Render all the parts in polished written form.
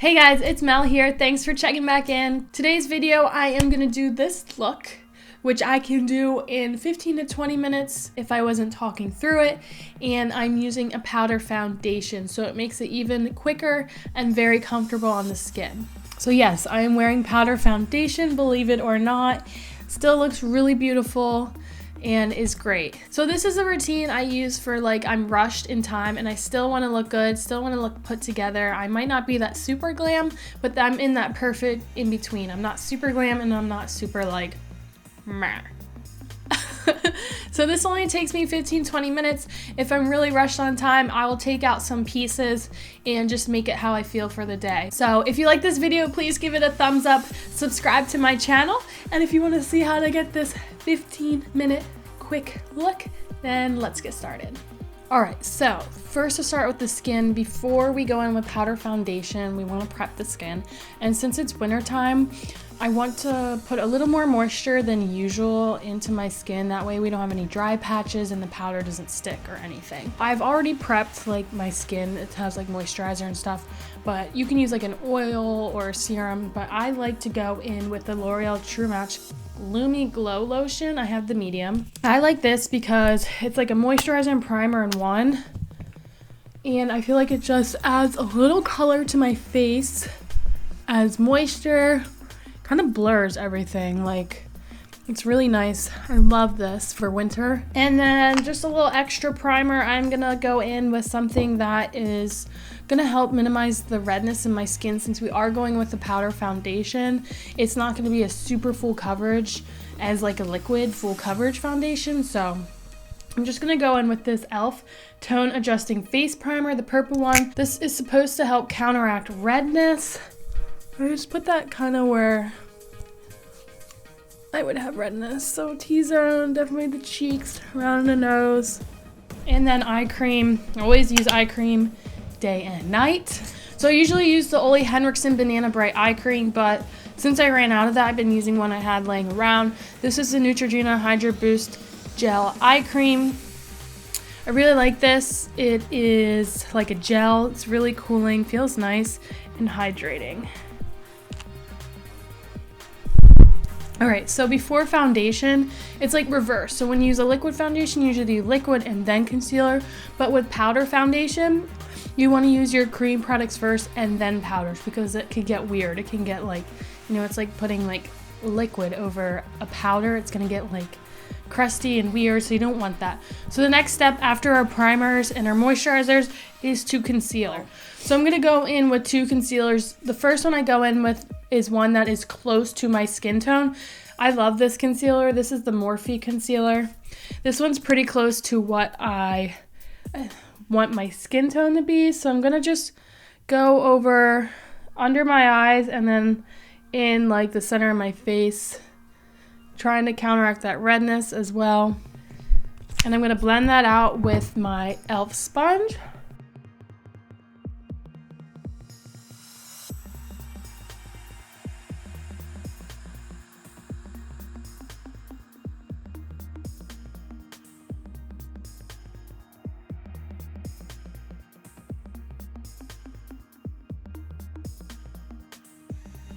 Hey guys, it's Mel here. Thanks for checking back in. Today's video, I am gonna do this look, which I can do in 15 to 20 minutes if I wasn't talking through it. And I'm using a powder foundation, so it makes it even quicker and very comfortable on the skin. So yes, I am wearing powder foundation, believe it or not. Still looks really beautiful and is great. So this is a routine I use for like I'm rushed in time and I still want to look good, still want to look put together. I might not be that super glam, but I'm in that perfect in between. I'm not super glam and I'm not super like meh. So this only takes me 15-20 minutes. If I'm really rushed on time, I will take out some pieces and just make it how I feel for the day. So if you like this video, please give it a thumbs up, subscribe to my channel, and if you want to see how to get this 15-minute quick look, then let's get started. Alright, so first to start with the skin, before we go in with powder foundation, we want to prep the skin. And since it's winter time, I want to put a little more moisture than usual into my skin. That way we don't have any dry patches and the powder doesn't stick or anything. I've already prepped like my skin. It has like moisturizer and stuff, but you can use like an oil or a serum. But I like to go in with the L'Oreal True Match Lumi Glow Lotion. I have the medium. I like this because it's like a moisturizer and primer in one. And I feel like it just adds a little color to my face, adds moisture, kind of blurs everything. Like, it's really nice. I love this for winter. And then just a little extra primer. I'm gonna go in with something that is gonna help minimize the redness in my skin. Since we are going with the powder foundation, it's not gonna be a super full coverage as like a liquid full coverage foundation. So I'm just gonna go in with this E.L.F. Tone Adjusting Face Primer, the purple one. This is supposed to help counteract redness. I just put that kind of where I would have redness. So T-zone, definitely the cheeks, around the nose. And then eye cream. I always use eye cream day and night. So I usually use the Ole Henriksen Banana Bright Eye Cream, but since I ran out of that, I've been using one I had laying around. This is the Neutrogena Hydra Boost Gel Eye Cream. I really like this. It is like a gel. It's really cooling, feels nice, and hydrating. Alright, so before foundation, it's like reverse. So when you use a liquid foundation, you usually do liquid and then concealer. But with powder foundation, you want to use your cream products first and then powders, because it could get weird. It can get like, you know, it's like putting like liquid over a powder. It's going to get like crusty and weird, so you don't want that. So the next step after our primers and our moisturizers is to conceal. So I'm going to go in with two concealers. The first one I go in with is one that is close to my skin tone. I love this concealer. This is the Morphe Concealer. This one's pretty close to what I want my skin tone to be. So I'm going to just go over under my eyes and then in like the center of my face, trying to counteract that redness as well. And I'm going to blend that out with my E.L.F. sponge.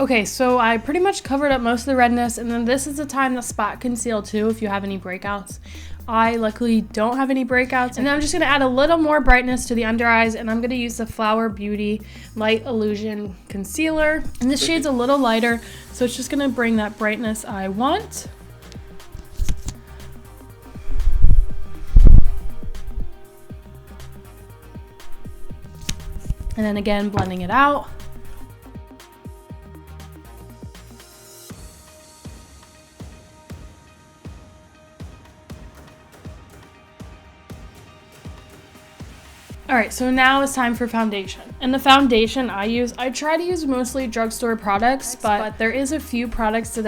Okay, so I pretty much covered up most of the redness, and then this is the time to spot conceal too if you have any breakouts. I luckily don't have any breakouts. And then I'm just going to add a little more brightness to the under eyes, and I'm going to use the Flower Beauty Light Illusion Concealer. And this shade's a little lighter, so it's just going to bring that brightness I want. And then again, blending it out. Alright, so now it's time for foundation. And the foundation I try to use mostly drugstore products, but there is a few products that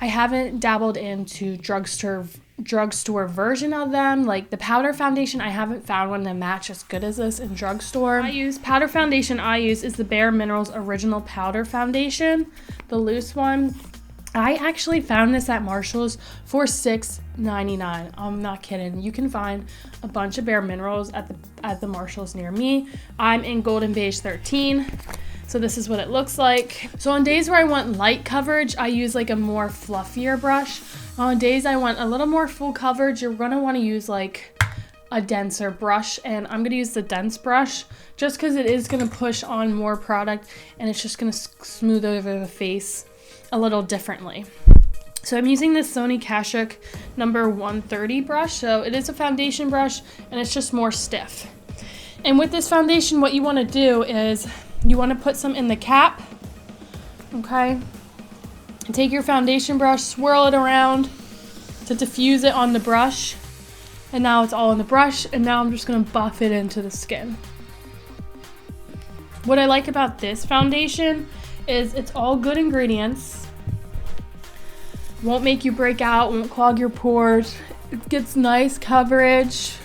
I haven't dabbled into drugstore version of them. Like the powder foundation, I haven't found one that match as good as this in drugstore. Powder foundation I use is the BareMinerals Original Powder Foundation, the loose one. I actually found this at Marshall's for $6.99. I'm not kidding. You can find a bunch of BareMinerals at the Marshall's near me. I'm in Golden Beige 13. So this is what it looks like. So on days where I want light coverage, I use like a more fluffier brush. On days I want a little more full coverage, you're gonna wanna use like a denser brush, and I'm gonna use the dense brush just because it is gonna push on more product and it's just gonna smooth over the face a little differently. So I'm using this Sony Kashuk number 130 brush. So it is a foundation brush and it's just more stiff. And with this foundation, what you wanna do is you wanna put some in the cap, okay? And take your foundation brush, swirl it around to diffuse it on the brush. And now it's all in the brush, and now I'm just gonna buff it into the skin. What I like about this foundation is it's all good ingredients. Won't make you break out, won't clog your pores. It gets nice coverage.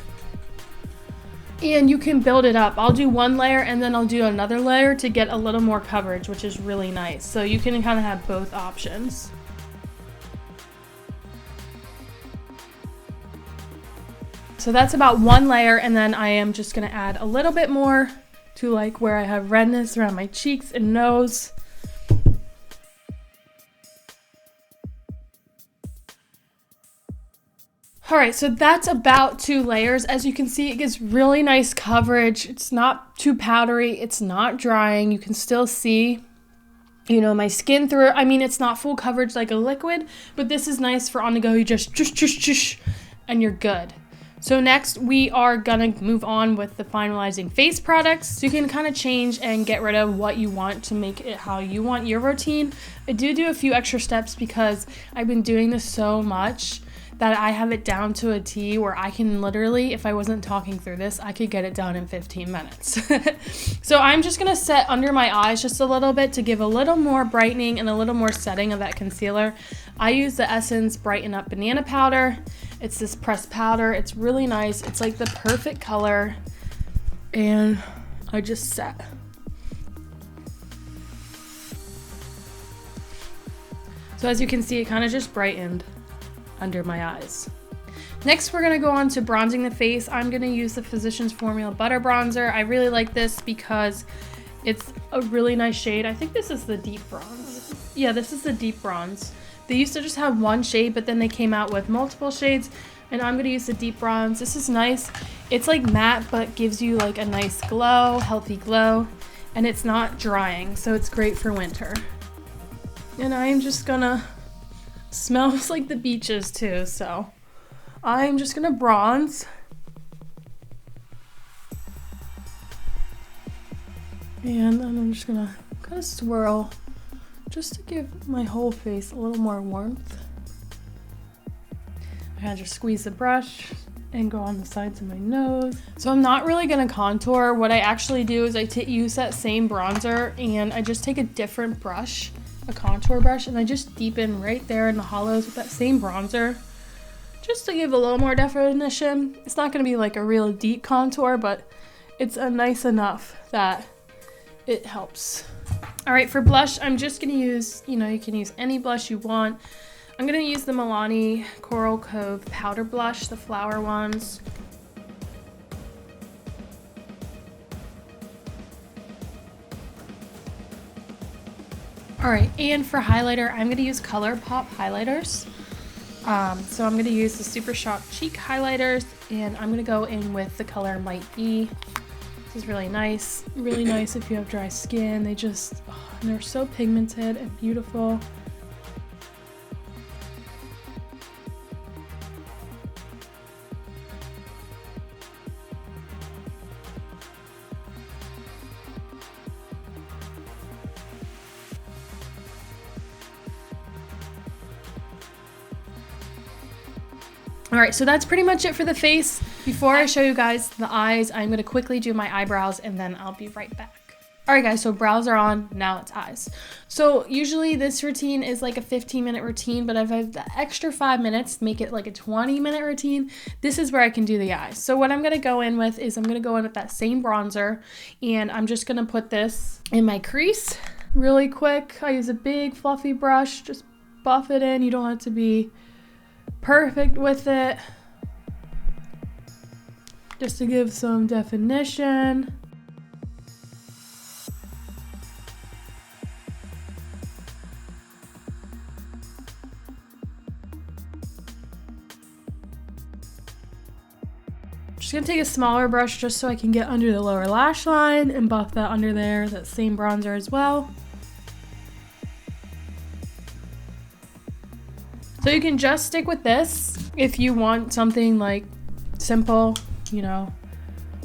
And you can build it up. I'll do one layer and then I'll do another layer to get a little more coverage, which is really nice. So you can kind of have both options. So that's about one layer, and then I am just gonna add a little bit more to like where I have redness around my cheeks and nose. All right, so that's about 2 layers. As you can see, it gives really nice coverage. It's not too powdery, it's not drying. You can still see, you know, my skin through it. I mean, it's not full coverage like a liquid, but this is nice for on the go. You just and you're good. So next we are gonna move on with the finalizing face products. So you can kind of change and get rid of what you want to make it how you want your routine. I do a few extra steps because I've been doing this so much that I have it down to a T where I can literally, if I wasn't talking through this, I could get it done in 15 minutes. So I'm just gonna set under my eyes just a little bit to give a little more brightening and a little more setting of that concealer. I use the Essence Brighten Up Banana Powder. It's this pressed powder. It's really nice. It's like the perfect color. And I just set. So as you can see, it kind of just brightened under my eyes. Next, we're gonna go on to bronzing the face. I'm gonna use the Physicians Formula Butter Bronzer. I really like this because it's a really nice shade. I think this is the deep bronze. Yeah, this is the deep bronze. They used to just have one shade, but then they came out with multiple shades, and I'm gonna use the deep bronze. This is nice. It's like matte, but gives you like a nice glow, healthy glow, and it's not drying, so it's great for winter. And I am just gonna, smells like the beaches too, so I'm just gonna bronze. And then I'm just gonna kind of swirl just to give my whole face a little more warmth. I kind of just squeeze the brush and go on the sides of my nose. So I'm not really gonna contour. What I actually do is I use that same bronzer and I just take a different brush, a contour brush, and I just deepen right there in the hollows with that same bronzer just to give a little more definition. It's not gonna be like a real deep contour, but it's a nice enough that it helps. All right, for blush, I'm just gonna use, you can use any blush you want. I'm gonna use the Milani Coral Cove powder blush, the flower ones. All right, and for highlighter, I'm gonna use ColourPop highlighters. So I'm gonna use the Super Shock Cheek highlighters, and I'm gonna go in with the color Might Be. This is really nice if you have dry skin. They're so pigmented and beautiful. All right, so that's pretty much it for the face. Before I show you guys the eyes, I'm gonna quickly do my eyebrows and then I'll be right back. All right guys, so brows are on, now it's eyes. So usually this routine is like a 15-minute routine, but if I have the extra 5 minutes, make it like a 20-minute routine, this is where I can do the eyes. So what I'm gonna go in with is I'm gonna go in with that same bronzer, and I'm just gonna put this in my crease really quick. I use a big fluffy brush, just buff it in. You don't have to be perfect with it. Just to give some definition. Just gonna take a smaller brush just so I can get under the lower lash line and buff that under there, that same bronzer as well. So you can just stick with this if you want something like simple, you know,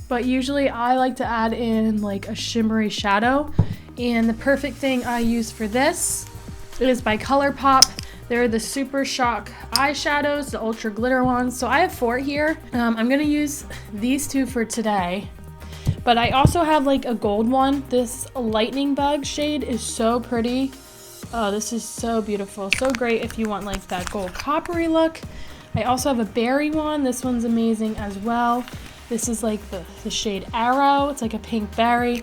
but usually I like to add in like a shimmery shadow, and the perfect thing I use for this is by ColourPop. They're the Super Shock eyeshadows, the ultra glitter ones. So I have 4 here. I'm gonna use these 2 for today, but I also have like a gold one. This lightning bug shade is so pretty. Oh, this is so beautiful. So great if you want like that gold coppery look. I also have a berry one. This one's amazing as well. This is like the shade Arrow. It's like a pink berry.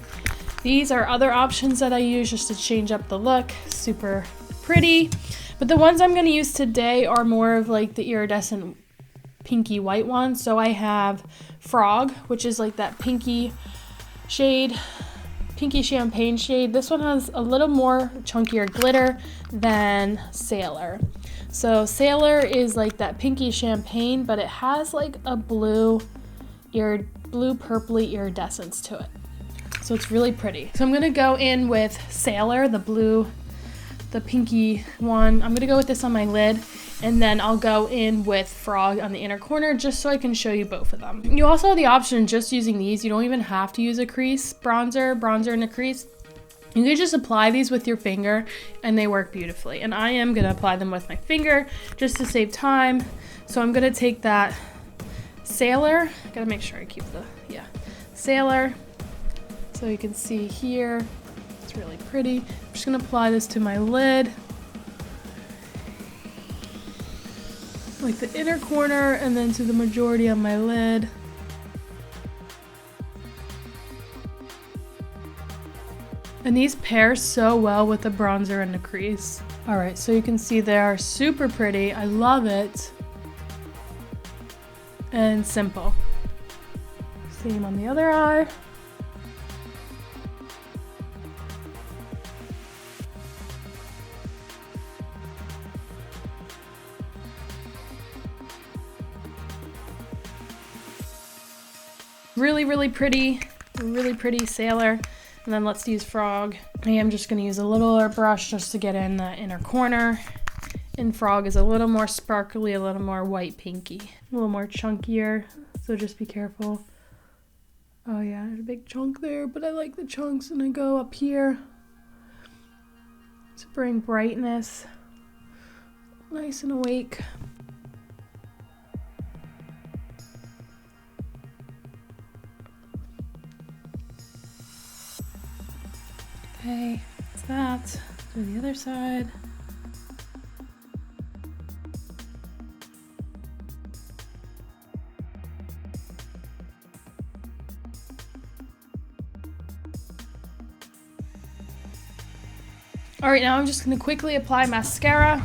These are other options that I use just to change up the look. Super pretty. But the ones I'm going to use today are more of like the iridescent pinky white ones. So I have Frog, which is like that pinky shade, pinky champagne shade. This one has a little more chunkier glitter than Sailor. So Sailor is like that pinky champagne, but it has like a blue purpley iridescence to it. So it's really pretty. So I'm going to go in with Sailor, the pinky one. I'm gonna go with this on my lid, and then I'll go in with Frog on the inner corner just so I can show you both of them. You also have the option of just using these. You don't even have to use a crease bronzer in a crease. You can just apply these with your finger and they work beautifully. And I am gonna apply them with my finger just to save time. So I'm gonna take that Sailor, I gotta make sure I keep Sailor, so you can see here. It's really pretty. I'm just gonna apply this to my lid, like the inner corner, and then to the majority of my lid. And these pair so well with the bronzer and the crease. All right, so you can see they are super pretty. I love it. And simple. Same on the other eye. Really pretty Sailor. And then let's use Frog. I am just gonna use a littler brush just to get in the inner corner. And Frog is a little more sparkly, a little more white pinky, a little more chunkier, so just be careful. Oh yeah, there's a big chunk there, but I like the chunks, and I go up here to bring brightness, nice and awake. Okay, that's that. Do the other side. All right, now I'm just gonna quickly apply mascara.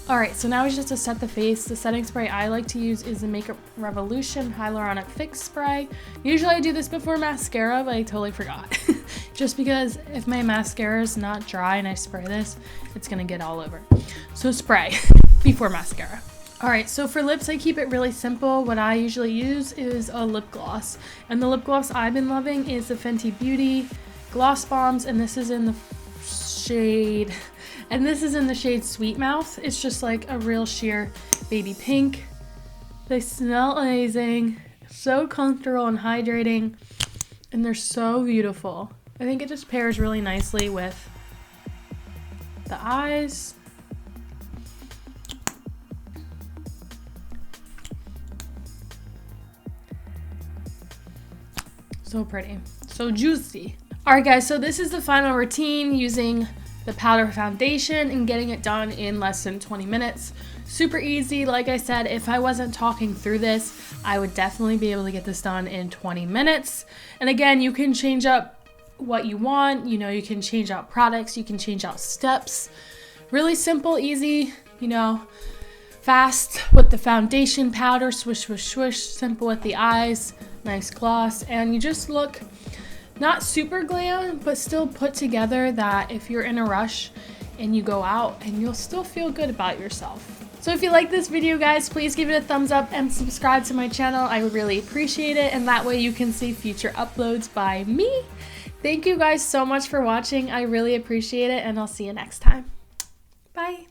All right, so now it's just to set the face. The setting spray I like to use is the Makeup Revolution Hyaluronic Fix Spray. Usually I do this before mascara, but I totally forgot. Just because if my mascara is not dry and I spray this, it's gonna get all over. So spray before mascara. All right, so for lips, I keep it really simple. What I usually use is a lip gloss. And the lip gloss I've been loving is the Fenty Beauty Gloss Bombs, and this is in the shade Sweet Mouth. It's just like a real sheer baby pink. They smell amazing, so comfortable and hydrating, and they're so beautiful. I think it just pairs really nicely with the eyes. So pretty, so juicy. All right guys, so this is the final routine using the powder foundation and getting it done in less than 20 minutes. Super easy. Like I said, if I wasn't talking through this, I would definitely be able to get this done in 20 minutes. And again, you can change up what you want. You know, you can change out products, you can change out steps. Really simple, easy, you know, fast with the foundation powder, swish, swish, swish, simple with the eyes, nice gloss, and you just look not super glam, but still put together that if you're in a rush and you go out and you'll still feel good about yourself. So if you like this video, guys, please give it a thumbs up and subscribe to my channel. I would really appreciate it, and that way you can see future uploads by me. Thank you guys so much for watching. I really appreciate it, and I'll see you next time. Bye.